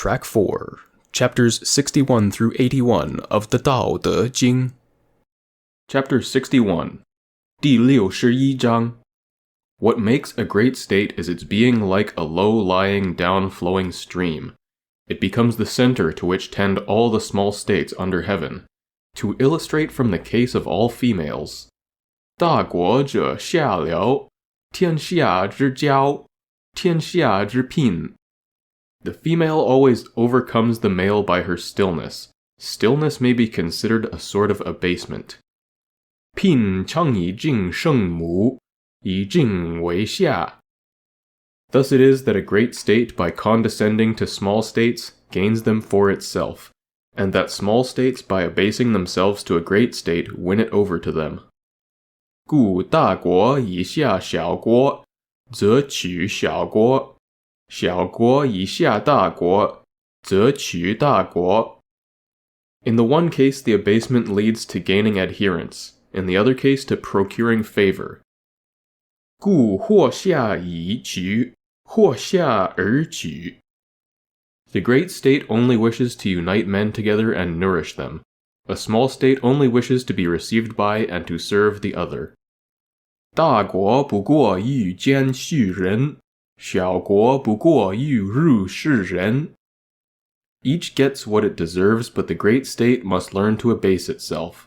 Track 4, Chapters 61 through 81 of the Dao De Jing. Chapter 61, 第61章. What makes a great state is its being like a low-lying, down-flowing stream. It becomes the center to which tend all the small states under heaven. To illustrate from the case of all females, 大国者下流，天下之骄，天下之聘. The female always overcomes the male by her stillness. Stillness may be considered a sort of abasement. 聘常以敬圣母，以敬为下. Thus it is that a great state, by condescending to small states, gains them for itself, and that small states, by abasing themselves to a great state, win it over to them. 故大国以下小国，则取小国。小国以下大国，则取大国. In the one case, the abasement leads to gaining adherents. In the other case, to procuring favor. 故或下以取，或下而取. The great state only wishes to unite men together and nourish them. A small state only wishes to be received by and to serve the other. 大国不过欲兼畜人，小国不过欲入世人. Each gets what it deserves, but the great state must learn to abase itself.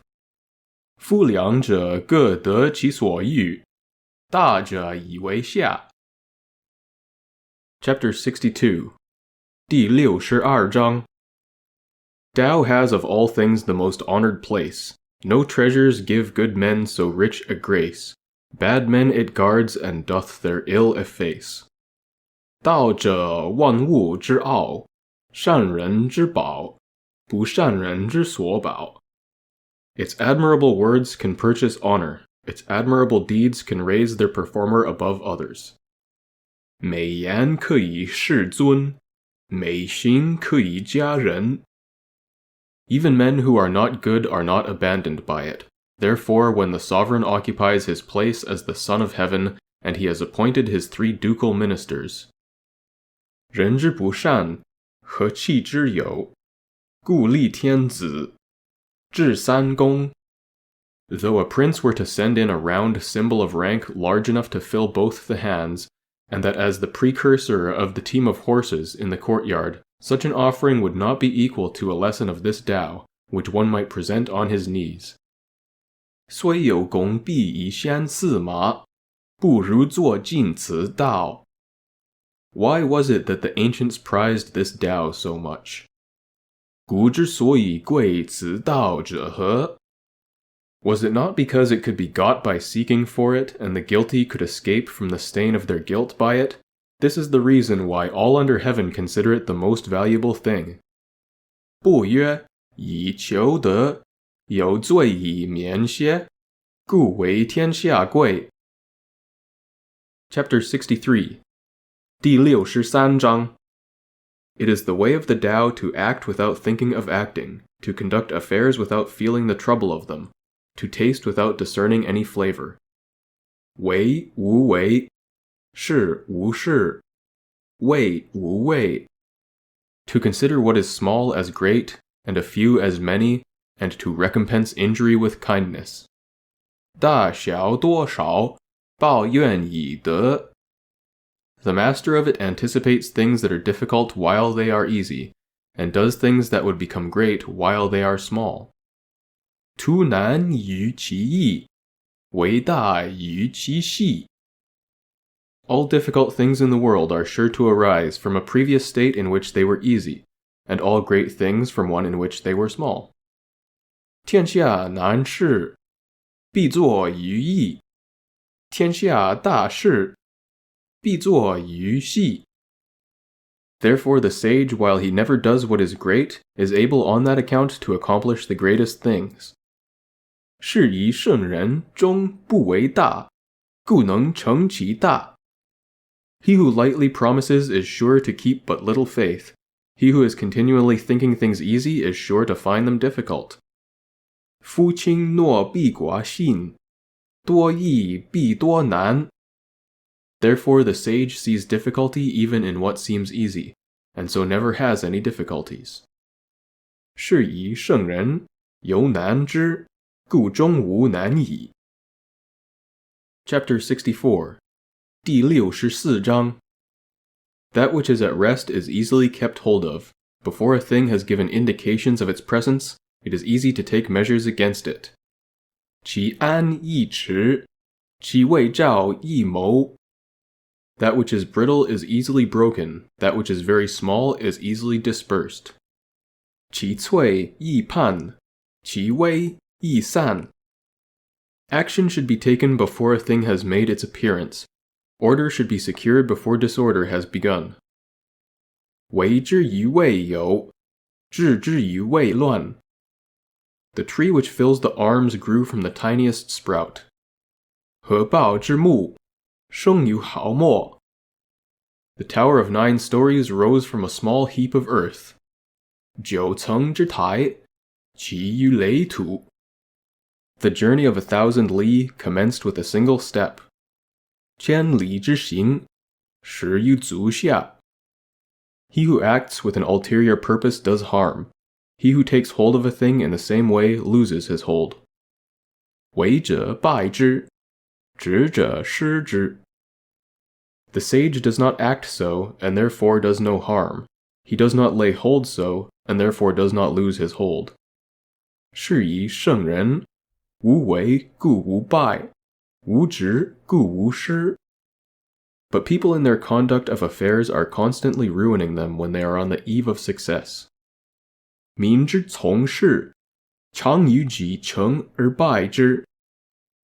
夫两者各得其所欲，大者以为下. Chapter 62, 第62章. Tao has of all things the most honored place. No treasures give good men so rich a grace. Bad men it guards and doth their ill efface. 道者万物之奥，善人之宝，不善人之所宝. Its admirable words can purchase honor. Its admirable deeds can raise their performer above others. 美言可以世尊，美行可以加人. Even men who are not good are not abandoned by it. Therefore, when the sovereign occupies his place as the Son of Heaven, and he has appointed his 3 ducal ministers, 人之不善，何气之有？故立天子，治三公. Though a prince were to send in a round symbol of rank large enough to fill both the hands, and that as the precursor of the team of horses in the courtyard, such an offering would not be equal to a lesson of this Tao, which one might present on his knees. 虽有功必以先驷马，不如作尽此道. Why was it that the ancients prized this Tao so much? 古之所以贵此道者何? Was it not because it could be got by seeking for it, and the guilty could escape from the stain of their guilt by it? This is the reason why all under heaven consider it the most valuable thing. 不曰以求得，有罪以免歇，故为天下贵. Chapter 63, 第63章. It is the way of the Tao to act without thinking of acting, to conduct affairs without feeling the trouble of them, to taste without discerning any flavor. 为无为，事无事，谓无谓. To consider what is small as great, and a few as many, and to recompense injury with kindness. 大小多少，报怨以德. The master of it anticipates things that are difficult while they are easy, and does things that would become great while they are small. 突难于其易，为大于其细. All difficult things in the world are sure to arise from a previous state in which they were easy, and all great things from one in which they were small. 天下难事，必作于易；天下大事，必作于细. Therefore the sage, while he never does what is great, is able on that account to accomplish the greatest things. 是以圣人终不为大，故能成其大. He who lightly promises is sure to keep but little faith. He who is continually thinking things easy is sure to find them difficult. 夫轻诺必寡信，多易必多难. Therefore the sage sees difficulty even in what seems easy, and so never has any difficulties. 是以圣人，犹难之，故终无难矣。Chapter 64. 第64章 That which is at rest is easily kept hold of. Before a thing has given indications of its presence, it is easy to take measures against it. 其安易持，其未兆易谋。That which is brittle is easily broken, that which is very small is easily dispersed. 其脆易判，其微易散。Action should be taken before a thing has made its appearance. Order should be secured before disorder has begun. 为之于未有，治之于未乱。The tree which fills the arms grew from the tiniest sprout. 合抱之木，生于毫末。The tower of 9 stories rose from a small heap of earth. 九层之台，起于垒土。The journey of 1,000 li commenced with a single step. 千里之行，始于足下。He who acts with an ulterior purpose does harm. He who takes hold of a thing in the same way loses his hold. 为者败之，执者失之。The sage does not act so, and therefore does no harm. He does not lay hold so, and therefore does not lose his hold. 是以圣人，无为故无败，无执故无失。But people in their conduct of affairs are constantly ruining them when they are on the eve of success. 民之从事，常于己成而败之。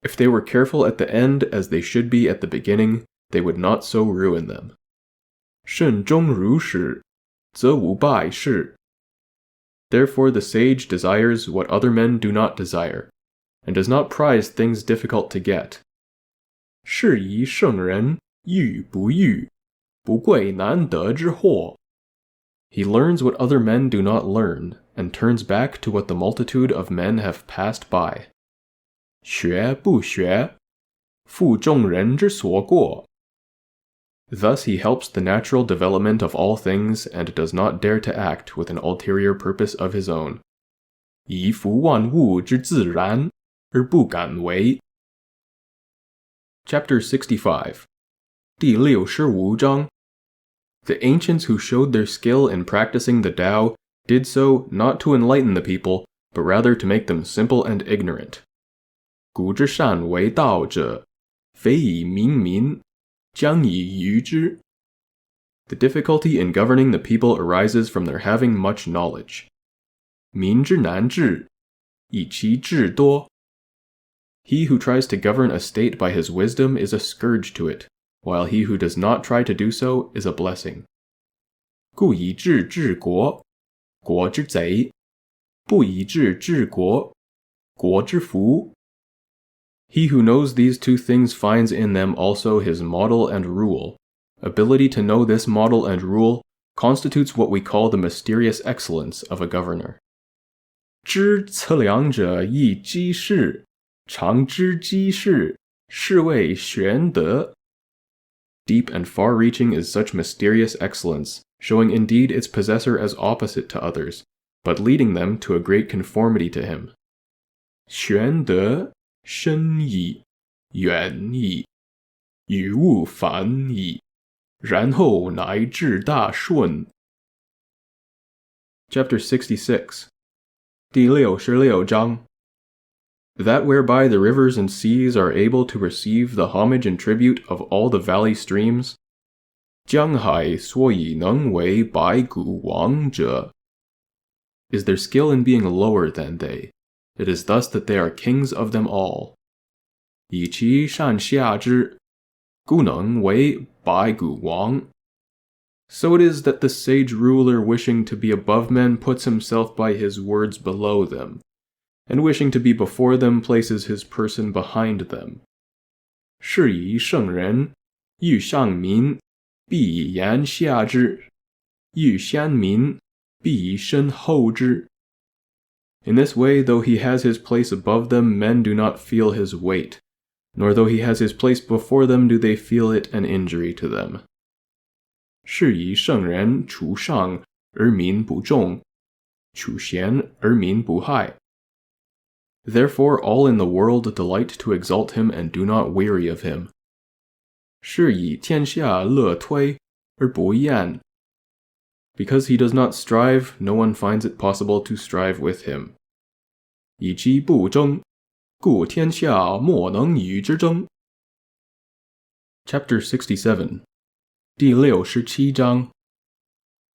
If they were careful at the end as they should be at the beginning, they would not so ruin them. 慎终如始，则无败事。Therefore the sage desires what other men do not desire, and does not prize things difficult to get. 是以圣人，欲不欲，不贵难得之货。He learns what other men do not learn, and turns back to what the multitude of men have passed by. 学不学，负众人之所过。Thus he helps the natural development of all things, and does not dare to act with an ulterior purpose of his own. 以服万物之自然，而不敢为。Chapter 65. 第65章 The ancients who showed their skill in practicing the Tao did so not to enlighten the people, but rather to make them simple and ignorant. 古之善为道者，非以明民，将以愚之。The difficulty in governing the people arises from their having much knowledge. 民之难治，以其智多。He who tries to govern a state by his wisdom is a scourge to it, while he who does not try to do so is a blessing. 故以智治国，国之贼；不以智治国，国之福。He who knows these two things finds in them also his model and rule. Ability to know this model and rule constitutes what we call the mysterious excellence of a governor. 知测量者亦稽事，常知稽事，是谓玄德。Deep and far-reaching is such mysterious excellence, showing indeed its possessor as opposite to others, but leading them to a great conformity to him. 玄德，深矣，远矣，与物反矣，然后乃至大顺。Chapter 66. 第66章 That whereby the rivers and seas are able to receive the homage and tribute of all the valley streams, 江海所以能为百谷王者 is their skill in being lower than they. It is thus that they are kings of them all. 以其善下之，故能为百谷王。So it is that the sage ruler wishing to be above men puts himself by his words below them, and wishing to be before them places his person behind them. 是以圣人，欲上民，必以言下之；欲先民，必以身后之。In this way, though he has his place above them, men do not feel his weight, nor though he has his place before them do they feel it an injury to them. 是以圣人处上而民不重，处贤而民不害。Therefore all in the world delight to exalt him and do not weary of him. 是以天下乐推而不厌。Because he does not strive, no one finds it possible to strive with him. 以其不争，故天下莫能与之争。Chapter 67. 第67章。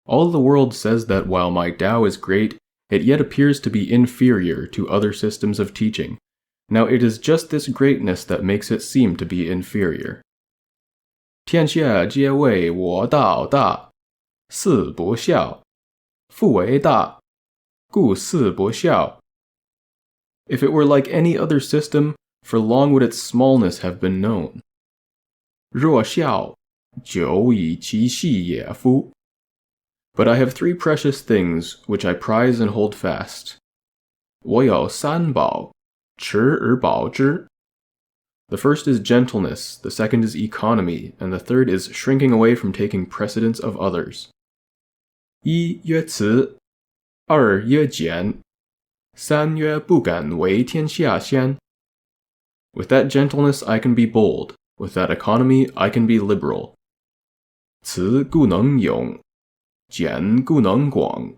All the world says that while my Tao is great, it yet appears to be inferior to other systems of teaching. Now it is just this greatness that makes it seem to be inferior. 天下皆谓我道大，四不孝。父为大，故四不孝。If it were like any other system, for long would its smallness have been known. 若孝，久以其细也夫。But I have three precious things which I prize and hold fast. 我有三宝，持而保之。The first is gentleness, the second is economy, and the third is shrinking away from taking precedence of others. 一曰慈，二曰俭，三曰不敢为天下先。With that gentleness I can be bold, with that economy I can be liberal. 慈故能勇，俭故能广。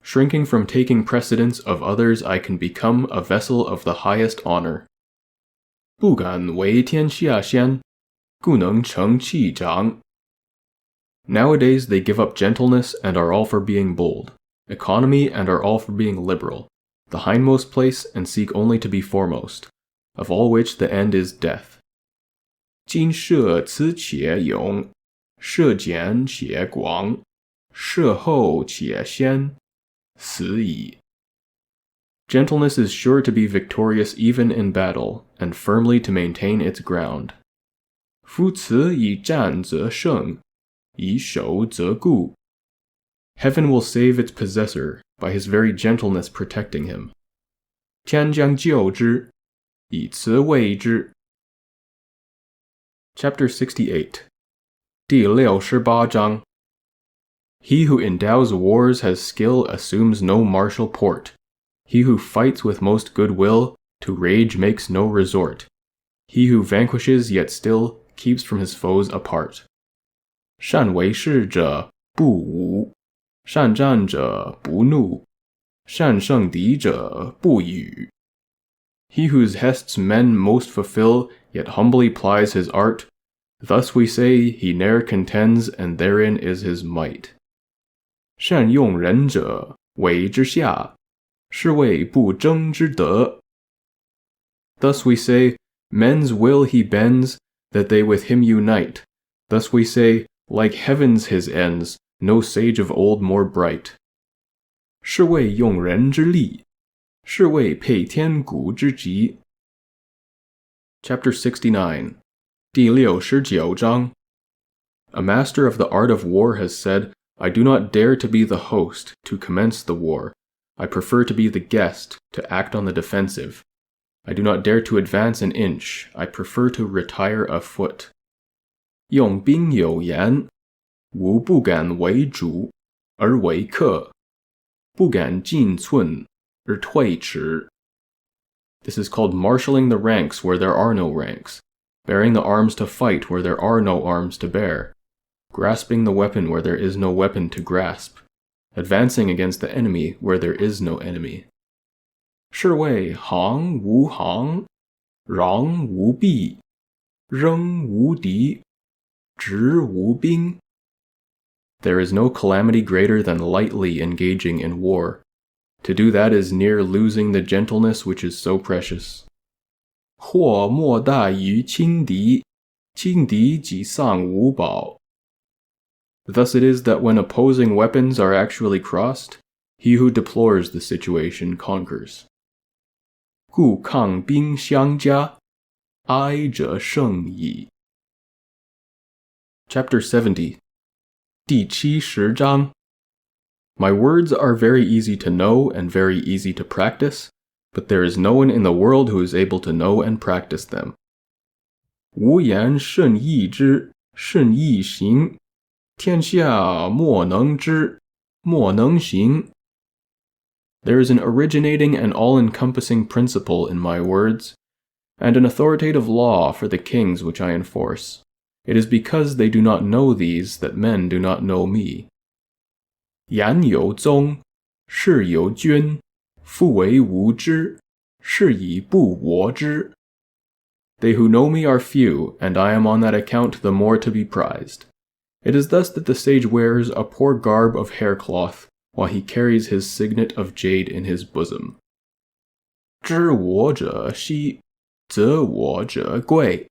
Shrinking from taking precedence of others, I can become a vessel of the highest honor. 不敢为天下先，故能成器长。Nowadays they give up gentleness and are all for being bold, economy and are all for being liberal, the hindmost place and seek only to be foremost, of all which the end is death. 今社此且勇，社俭且广，社后且先，死矣。Gentleness is sure to be victorious even in battle, and firmly to maintain its ground. 夫此以战则胜，以守则固。Heaven will save its possessor, by his very gentleness protecting him. 天将救之，以慈卫之。Chapter 68. 第68章。He who endows wars has skill assumes no martial port. He who fights with most goodwill, to rage makes no resort. He who vanquishes yet still keeps from his foes apart. 善为士者不武，善战者不怒，善胜敌者不语。He whose hests men most fulfill, yet humbly plies his art, thus we say he ne'er contends, and therein is his might. 善用人者为之下，是谓不争之德。Thus we say, men's will he bends, that they with him unite. Thus we say, like heaven's his ends, no sage of old more bright. 是谓用人之力，是谓配天古之极。Chapter 69. 第69章。A master of the art of war has said, I do not dare to be the host, to commence the war. I prefer to be the guest, to act on the defensive. I do not dare to advance an inch. I prefer to retire a foot. 用兵有言，吾不敢为主，而为客；不敢进寸，而退迟。This is called marshalling the ranks where there are no ranks, bearing the arms to fight where there are no arms to bear, grasping the weapon where there is no weapon to grasp, advancing against the enemy where there is no enemy. 是谓行无行，攘无弊，扔无敌，执无兵。There is no calamity greater than lightly engaging in war. To do that is near losing the gentleness which is so precious. 祸莫大于轻敌，轻敌即丧无宝。Thus it is that when opposing weapons are actually crossed, he who deplores the situation conquers. 故抗兵相加，哀者胜矣。Chapter 70. 第70章。My words are very easy to know and very easy to practice, but there is no one in the world who is able to know and practice them. 无言甚易知，甚易行。天下莫能知，莫能行. There is an originating and all-encompassing principle in my words, and an authoritative law for the kings which I enforce. It is because they do not know these that men do not know me. 言有宗，事有君，夫为无知，是以不我知. They who know me are few, and I am on that account the more to be prized. It is thus that the sage wears a poor garb of haircloth, while he carries his signet of jade in his bosom. 知我者希，则我者贵，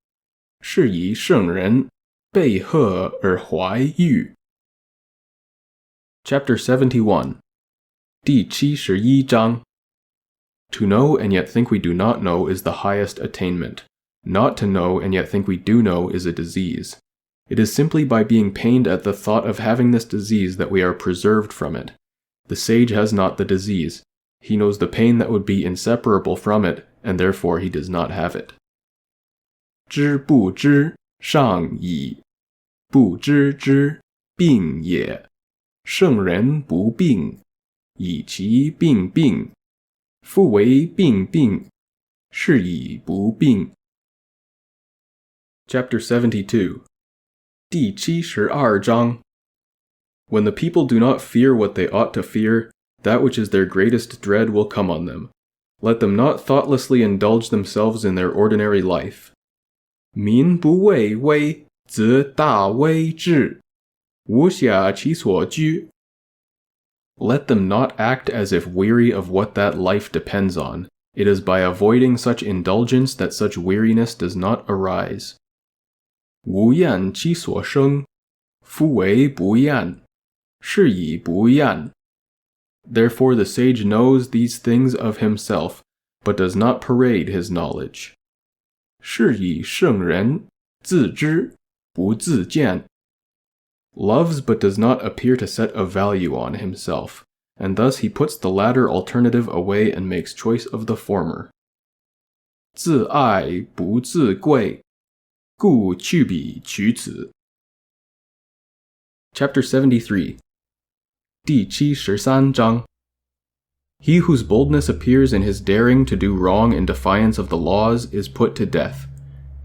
是以圣人背贺而怀玉. Chapter 71. 第71章. To know and yet think we do not know is the highest attainment. Not to know and yet think we do know is a disease. It is simply by being pained at the thought of having this disease that we are preserved from it. The sage has not the disease. He knows the pain that would be inseparable from it, and therefore he does not have it. 知不知，上矣；不知之，病也。圣人不病，以其病病。夫为病病，是以不病. Chapter 72. 第72章. When the people do not fear what they ought to fear, that which is their greatest dread will come on them. Let them not thoughtlessly indulge themselves in their ordinary life. 民不畏威，则大威至，无暇其所居. Let them not act as if weary of what that life depends on. It is by avoiding such indulgence that such weariness does not arise. 无厌其所生，夫为不厌，是以不厌. Therefore the sage knows these things of himself, but does not parade his knowledge. 是以圣人自知，不自见. Loves but does not appear to set a value on himself, and thus he puts the latter alternative away and makes choice of the former. 自爱不自贵，故去彼取此. Chapter 73. 第73章. He whose boldness appears in his daring to do wrong in defiance of the laws is put to death.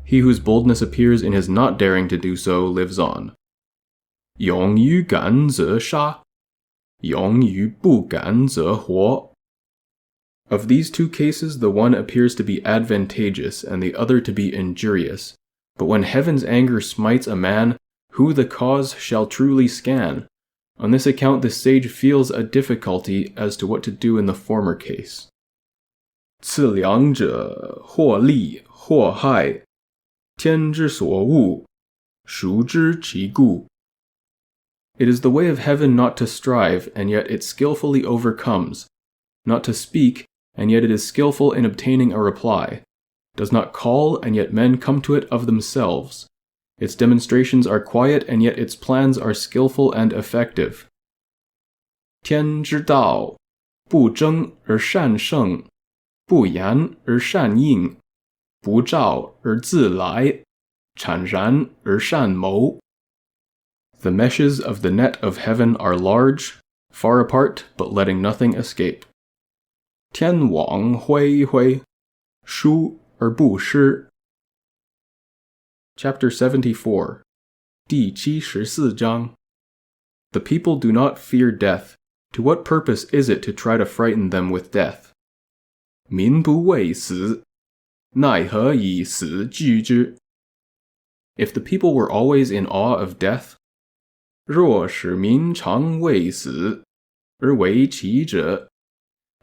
He whose boldness appears in his not daring to do so lives on. 勇于敢则杀，勇于不敢则活. Of these two cases the one appears to be advantageous and the other to be injurious. But when heaven's anger smites a man, who the cause shall truly scan? On this account the sage feels a difficulty as to what to do in the former case. 此两者，或利或害，天之所恶，孰知其故? It is the way of heaven not to strive, and yet it skillfully overcomes, not to speak, and yet it is skillful in obtaining a reply, does not call, and yet men come to it of themselves. Its demonstrations are quiet, and yet its plans are skillful and effective. 天之道，不争而善胜，不言而善应，不召而自来，坦然而善谋. The meshes of the net of heaven are large, far apart, but letting nothing escape. 天网恢恢，疏而不失. Chapter 74. 第74章. The people do not fear death. To what purpose is it to try to frighten them with death? 民不畏死，奈何以死惧之? If the people were always in awe of death, 若使民常畏死，而为其者,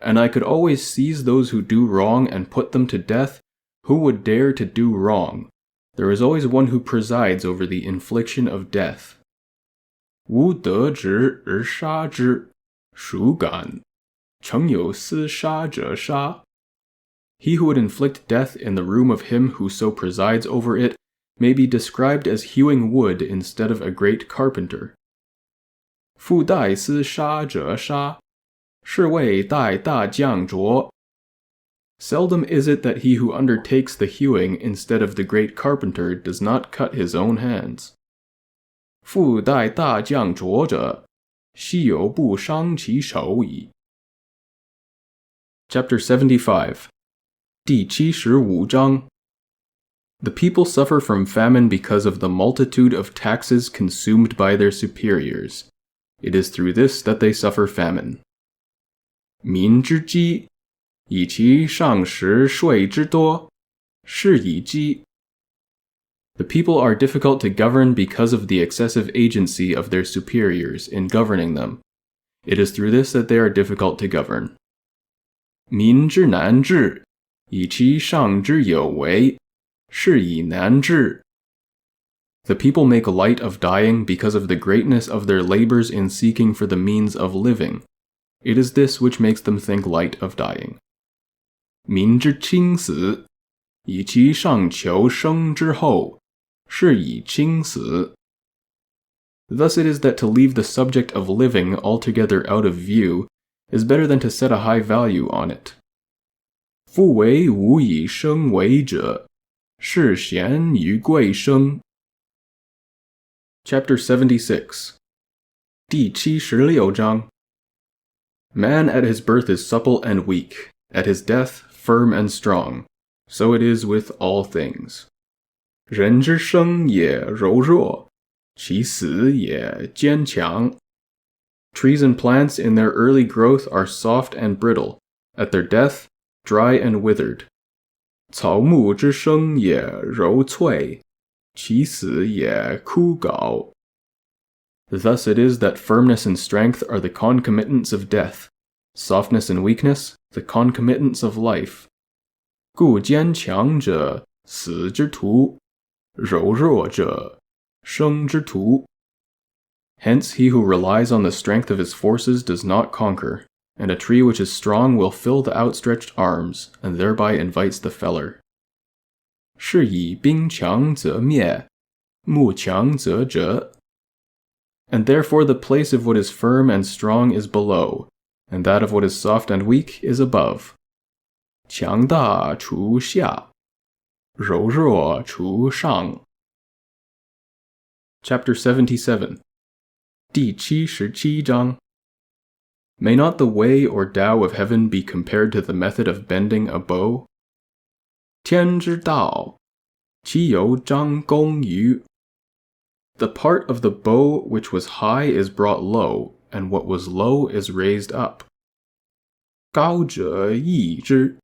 and I could always seize those who do wrong and put them to death, who would dare to do wrong? There is always one who presides over the infliction of death. 无得直而杀之，孰敢？诚有厮杀者杀. He who would inflict death in the room of him who so presides over it may be described as hewing wood instead of a great carpenter. 夫代厮杀者杀，是谓代大将浊. Seldom is it that he who undertakes the hewing instead of the great carpenter does not cut his own hands. 复待大将浊者，昔有不伤其手矣。Chapter 75. 第75章 The people suffer from famine because of the multitude of taxes consumed by their superiors. It is through this that they suffer famine. 民之饥，以其上食税之多，是以饥。The people are difficult to govern because of the excessive agency of their superiors in governing them. It is through this that they are difficult to govern. 民之难治，以其上之有为，是以难治。The people make light of dying because of the greatness of their labors in seeking for the means of living. It is this which makes them think light of dying. 民之轻死，以其上求生之后，是以轻死。Thus it is that to leave the subject of living altogether out of view is better than to set a high value on it. 夫为无以生为者，是贤于贵生。Chapter 76. 第76章 Man at his birth is supple and weak, at his death firm and strong. So it is with all things. 人之生也柔弱，其死也坚强。Trees and plants in their early growth are soft and brittle, at their death, dry and withered. 草木之生也柔脆，其死也枯槁。Thus it is that firmness and strength are the concomitants of death, softness and weakness, the concomitants of life. 故坚强者，死之徒；柔弱者，生之徒。Hence he who relies on the strength of his forces does not conquer, and a tree which is strong will fill the outstretched arms, and thereby invites the feller. 是以兵强则灭，木强则折。And therefore the place of what is firm and strong is below, and that of what is soft and weak is above. 强大除下，柔弱除上。Chapter 77. 第77章 May not the way or Tao of heaven be compared to the method of bending a bow? 天之道，其有张弓于。The part of the bow which was high is brought low, and what was low is raised up. 高者抑之，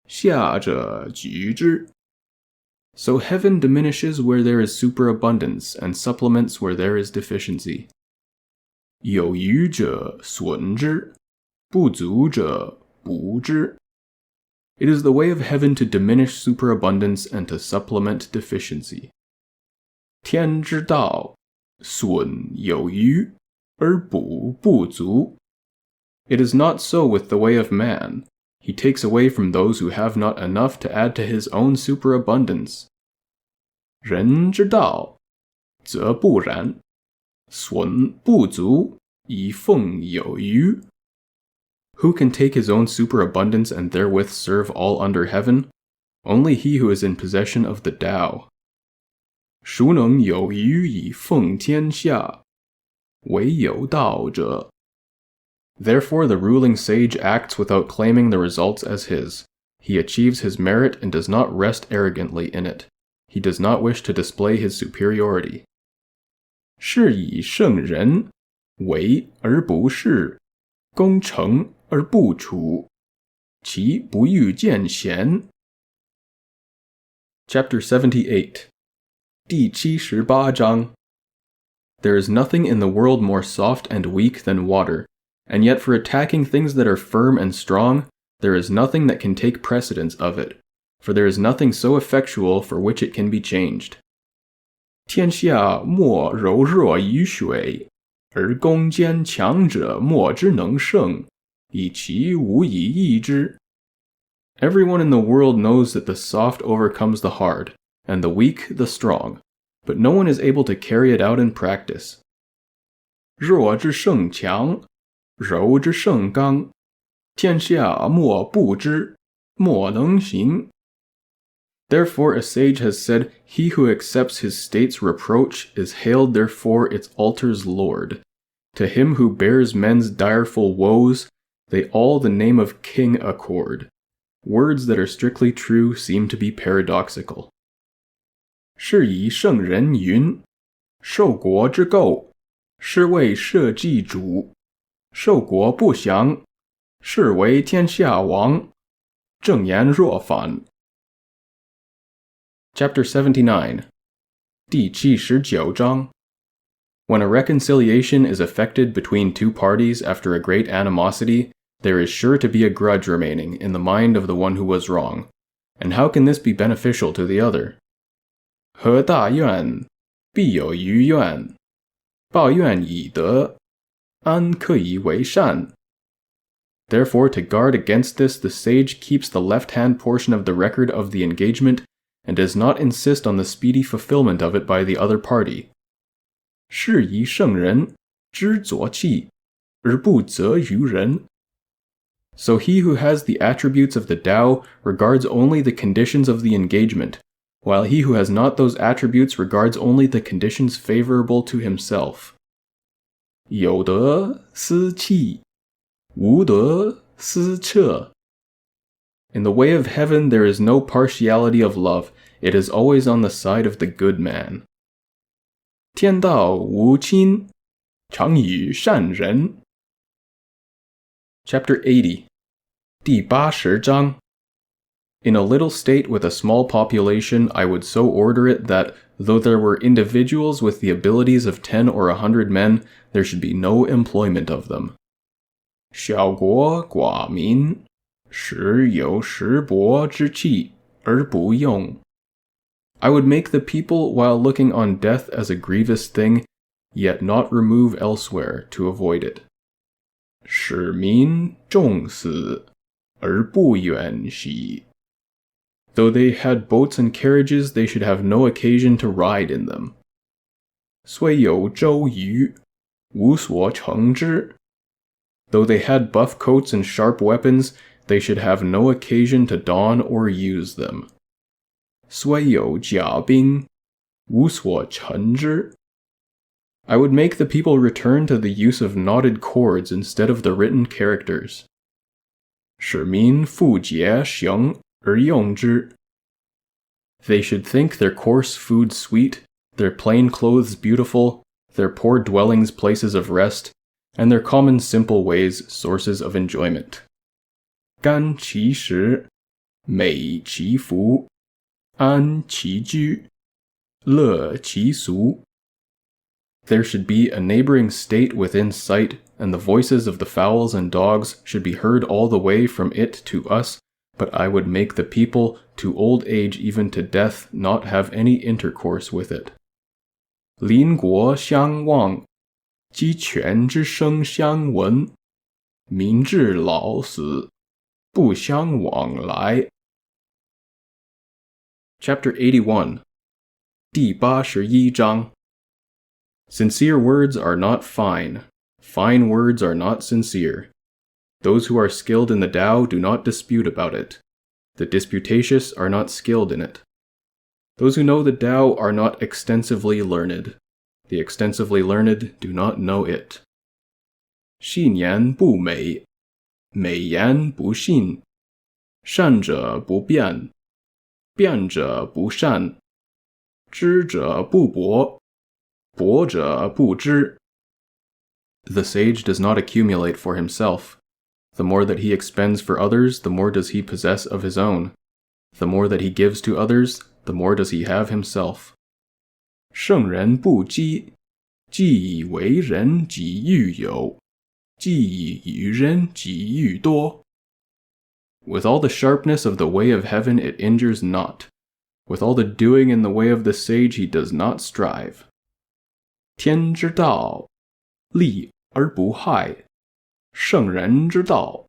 下者举之。So heaven diminishes where there is superabundance, and supplements where there is deficiency. 有余者损之，不足者补之。It is the way of heaven to diminish superabundance and to supplement deficiency. 天之道，损有余，而补不足。It is not so with the way of man. He takes away from those who have not enough to add to his own superabundance. 人之道，则不然，损不足，以奉有余。Who can take his own superabundance and therewith serve all under heaven? Only he who is in possession of the Tao. 孰能有余以奉天下？唯有道者。Therefore the ruling sage acts without claiming the results as his. He achieves his merit and does not rest arrogantly in it. He does not wish to display his superiority. 是以圣人，为而不恃，功成而不处，其不欲见贤。Chapter 78. 第78章 There is nothing in the world more soft and weak than water, and yet for attacking things that are firm and strong, there is nothing that can take precedence of it, for there is nothing so effectual for which it can be changed. 天下莫柔弱于水，而攻坚强者莫之能胜，以其无以易之。Everyone in the world knows that the soft overcomes the hard, and the weak the strong, but no one is able to carry it out in practice. 弱之胜强，柔之胜刚，天下莫不知，莫能行。Therefore a sage has said, he who accepts his state's reproach is hailed therefore its altar's lord. To him who bears men's direful woes, they all the name of king accord. Words that are strictly true seem to be paradoxical. 是以圣人云，受国之垢，是为社稷主；受国不祥，是为天下王。正言若反。Chapter 79. 第79章 When a reconciliation is effected between two parties after a great animosity, there is sure to be a grudge remaining in the mind of the one who was wrong. And how can this be beneficial to the other? 何大怨，必有余怨。报怨以德，安可以为善。 Therefore, to guard against this, the sage keeps the left-hand portion of the record of the engagement and does not insist on the speedy fulfillment of it by the other party. 是以圣人，知左契，而不责于人。 So he who has the attributes of the Tao regards only the conditions of the engagement, while he who has not those attributes regards only the conditions favorable to himself. 有德思气，无德思彻。 In the way of heaven there is no partiality of love, it is always on the side of the good man. 天道无亲，常与善人。 Chapter 80. 第80章 In a little state with a small population, I would so order it that, though there were individuals with the abilities of 10 or 100 men, there should be no employment of them. 小国寡民，时有时薄之气，而不用。 I would make the people, while looking on death as a grievous thing, yet not remove elsewhere to avoid it. 使民重死，而不远徙。 Though they had boats and carriages, they should have no occasion to ride in them. 虽有周瑜，无所乘之。 Though they had buff coats and sharp weapons, they should have no occasion to don or use them. 虽有甲兵，无所陈之。 I would make the people return to the use of knotted cords instead of the written characters. 使民复节行而用之。 They should think their coarse food sweet, their plain clothes beautiful, their poor dwellings places of rest, and their common simple ways sources of enjoyment. 甘其食，美其服，安其居，乐其俗。 There should be a neighboring state within sight, and the voices of the fowls and dogs should be heard all the way from it to us, but I would make the people, to old age even to death, not have any intercourse with it. 邻国相望，鸡犬之声相闻，民至老死，不相往来。 Chapter 81. 第81章 Sincere words are not fine. Fine words are not sincere. Those who are skilled in the Tao do not dispute about it. The disputatious are not skilled in it. Those who know the Tao are not extensively learned. The extensively learned do not know it. 信言不美，美言不信。善者不辩，辩者不善。知者不博，博者不知。 The sage does not accumulate for himself. The more that he expends for others, the more does he possess of his own. The more that he gives to others, the more does he have himself. 圣人不积，既以为人己欲有，既以与人己欲多。 With all the sharpness of the way of heaven it injures not. With all the doing in the way of the sage he does not strive. 天之道，利而不害。圣人之道，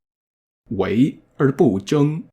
为而不争。